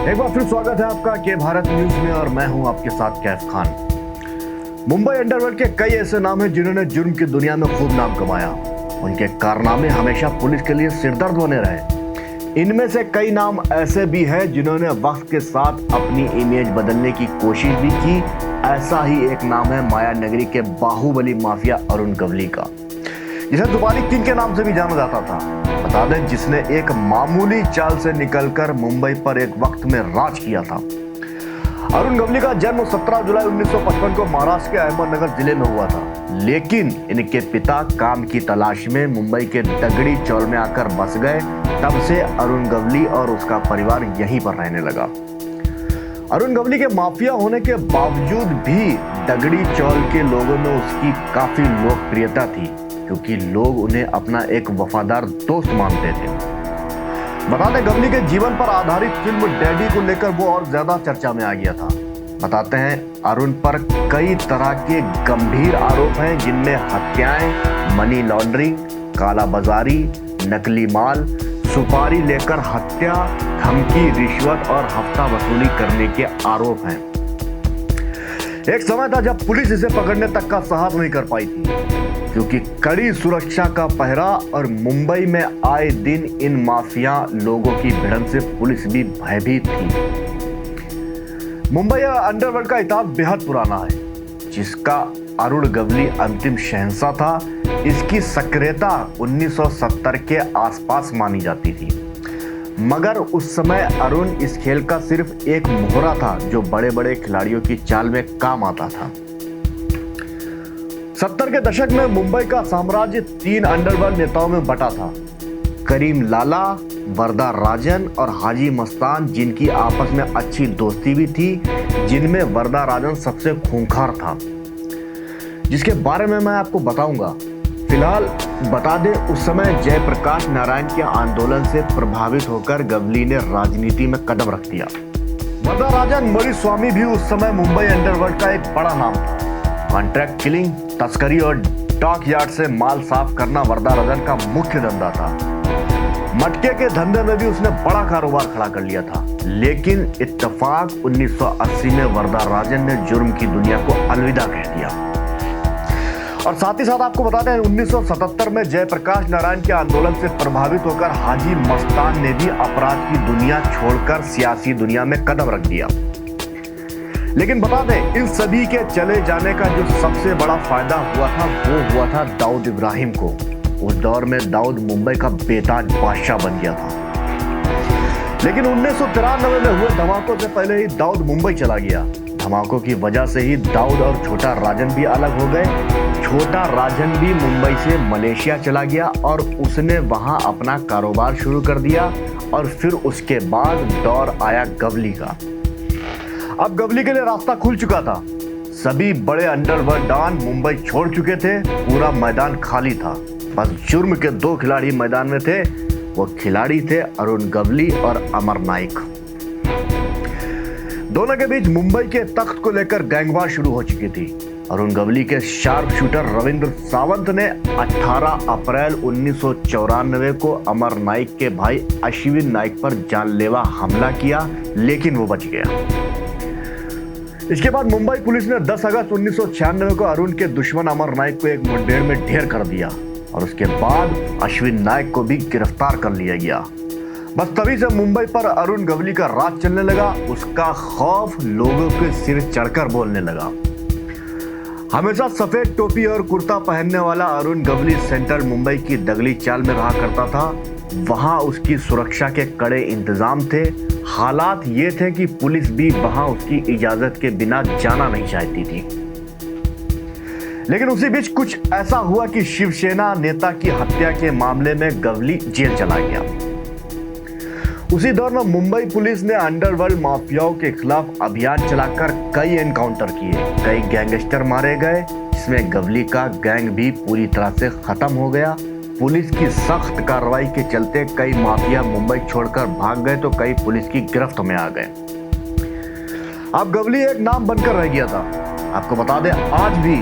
एक बार फिर स्वागत है आपका के भारत न्यूज में और मैं हूं आपके साथ कैफ खान। मुंबई अंडरवर्ल्ड के कई ऐसे नाम हैं जिन्होंने जुर्म की दुनिया में खूब नाम कमाया। उनके कारनामे हमेशा पुलिस के लिए सिरदर्द बने रहे। इनमें से कई नाम ऐसे भी हैं जिन्होंने वक्त के साथ अपनी इमेज बदलने की कोशिश भी की। ऐसा ही एक नाम है माया नगरी के बाहुबली माफिया अरुण गवली का, जिसे दुबारी किंग के नाम से भी जाना जाता था। बता दें, जिसने एक मामूली चाल से निकलकर मुंबई पर एक वक्त में राज किया था। अरुण गवली का जन्म 17 जुलाई 1955 को महाराष्ट्र के अहमदनगर जिले में हुआ था, लेकिन इनके पिता काम की तलाश में मुंबई के दगड़ी चौल में आकर बस गए। तब से अरुण गवली और उसका परिवार यहीं पर रहने लगा। अरुण गवली के माफिया होने के बावजूद भी दगड़ी चौल के लोगों में उसकी काफी लोकप्रियता थी, क्योंकि लोग उन्हें अपना एक वफादार दोस्त मानते थे। बता दें, गवली के जीवन पर आधारित फिल्म डैडी को लेकर वो और ज्यादा चर्चा में आ गया था। बताते हैं, अरुण पर कई तरह के गंभीर आरोप हैं, जिनमें हत्याएं, मनी लॉन्ड्रिंग, काला बाजारी, नकली माल, सुपारी लेकर हत्या, धमकी, रिश्वत और हफ्ता वसूली करने के आरोप हैं। एक समय था जब पुलिस इसे पकड़ने तक का साहस नहीं कर पाई थी, क्योंकि कड़ी सुरक्षा का पहरा और मुंबई में आए दिन इन माफिया लोगों की भिड़ंत से पुलिस भी भयभीत थी। मुंबई अंडरवर्ल्ड का इतिहास बेहद पुराना है, जिसका अरुण गवली अंतिम शहंशाह था। इसकी सक्रियता 1970 के आसपास मानी जाती थी, मगर उस समय अरुण इस खेल का सिर्फ एक मोहरा था जो बड़े बड़े खिलाड़ियों की चाल में काम आता था। 70 के दशक में मुंबई का साम्राज्य 3 अंडरवर्ल्ड नेताओं में बटा था। करीम लाला, वरदा राजन और हाजी मस्तान, जिनकी आपस में अच्छी दोस्ती भी थी, जिनमें वरदा राजन सबसे खूंखार था, जिसके बारे में मैं आपको बताऊंगा। फिलहाल बता दें, उस समय जयप्रकाश नारायण के आंदोलन से प्रभावित होकर गवली ने राजनीति में कदम रख दिया। वरदा राजन मणिस्वामी भी उस समय मुंबई अंडरवर्ल्ड का एक बड़ा नाम था। कॉन्ट्रैक्ट किलिंग, तस्करी और डॉक यार्ड से माल साफ करना वरदा राजन का मुख्य धंधा था। मटके के धंधे में भी उसने बड़ा कारोबार खड़ा कर लिया था, लेकिन इत्तेफाक 1980 में वरदा राजन ने जुर्म की दुनिया को अलविदा कह दिया। और साथ ही साथ आपको बता दें, 1977 में जयप्रकाश नारायण के आंदोलन से प्रभावित होकर हाजी मस्तान ने भी अपराध की दुनिया छोड़कर सियासी दुनिया में कदम रख दिया। लेकिन बता दें, इन सभी के चले जाने का जो सबसे बड़ा फायदा हुआ था, वो हुआ था दाऊद इब्राहिम को। उस दौर में दाऊद मुंबई का बेताज बादशाह बन गया था। लेकिन 1993 में हुए धमाकों से पहले ही दाऊद मुंबई चला गया। धमाकों की वजह से ही दाऊद और छोटा राजन भी अलग हो गए। छोटा राजन भी मुंबई से मलेशिया चला गया और उसने वहां अपना कारोबार शुरू कर दिया। और फिर उसके बाद दौर आया गवली का। अब गवली के लिए रास्ता खुल चुका था। सभी बड़े अंडरवर्ल्ड डॉन मुंबई छोड़ चुके थे, पूरा मैदान खाली था। बस जुर्म के 2 खिलाड़ी मैदान में थे। वो खिलाड़ी थे अरुण गवली और अमर नाइक। दोनों के बीच मुंबई के तख्त को लेकर गैंगवार शुरू हो चुकी थी। अरुण गवली के शार्प शूटर रविंद्र सावंत ने 18 अप्रैल 1994 को अमर नाइक के भाई अश्विन नाइक पर जानलेवा हमला किया, लेकिन वो बच गया। इसके बाद मुंबई पुलिस ने 10 अगस्त 1996 को अरुण के दुश्मन अमर नाइक को एक मुठभेड़ में ढेर कर दिया और उसके बाद अश्विन नाइक को भी गिरफ्तार कर लिया गया। बस तभी से मुंबई पर अरुण गवली का राज चलने लगा। उसका खौफ लोगों के सिर चढ़कर बोलने लगा। हमेशा सफेद टोपी और कुर्ता पहनने वाला अरुण गवली सेंट्रल मुंबई की दगली चाल में रहा करता था। वहां उसकी सुरक्षा के कड़े इंतजाम थे। हालात ये थे कि पुलिस भी वहां उसकी इजाजत के बिना जाना नहीं चाहती थी। लेकिन उसी बीच कुछ ऐसा हुआ कि शिवसेना नेता की हत्या के मामले में गवली जेल चला गया। उसी दौर में मुंबई पुलिस ने अंडरवर्ल्ड माफियाओं के खिलाफ अभियान चलाकर कई एनकाउंटर किए, कई गैंगस्टर मारे गए, जिसमें गवली का गैंग भी पूरी तरह से खत्म हो गया। पुलिस की सख्त कार्रवाई के चलते कई माफिया मुंबई छोड़कर भाग गए तो कई पुलिस की गिरफ्त में आ गए। अब गवली एक नाम बनकर रह गया था। आपको बता दें, आज भी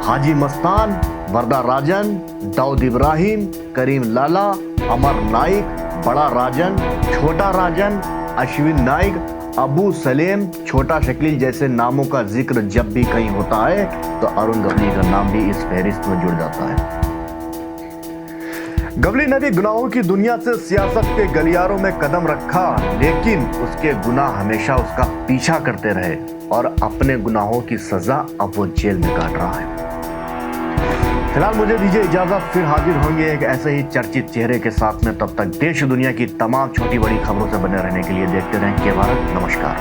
हाजी मस्तान, वरदा राजन, दाऊद इब्राहिम, करीम लाला, अमर नाइक, बड़ा राजन, छोटा राजन, अश्विन नाइक, अबू सलेम, छोटा शकील जैसे नामों का जिक्र जब भी कहीं होता है तो अरुण गवली का नाम भी इस फहरिस्त में जुड़ जाता है। गवली ने भी गुनाहों की दुनिया से सियासत के गलियारों में कदम रखा, लेकिन उसके गुनाह हमेशा उसका पीछा करते रहे और अपने गुनाहों की सजा अब वो जेल में काट रहा है। फिलहाल मुझे दीजिए इजाजत, फिर हाजिर होंगे एक ऐसे ही चर्चित चेहरे के साथ में। तब तक देश दुनिया की तमाम छोटी बड़ी खबरों से बने रहने के लिए देखते रहें के भारत। नमस्कार।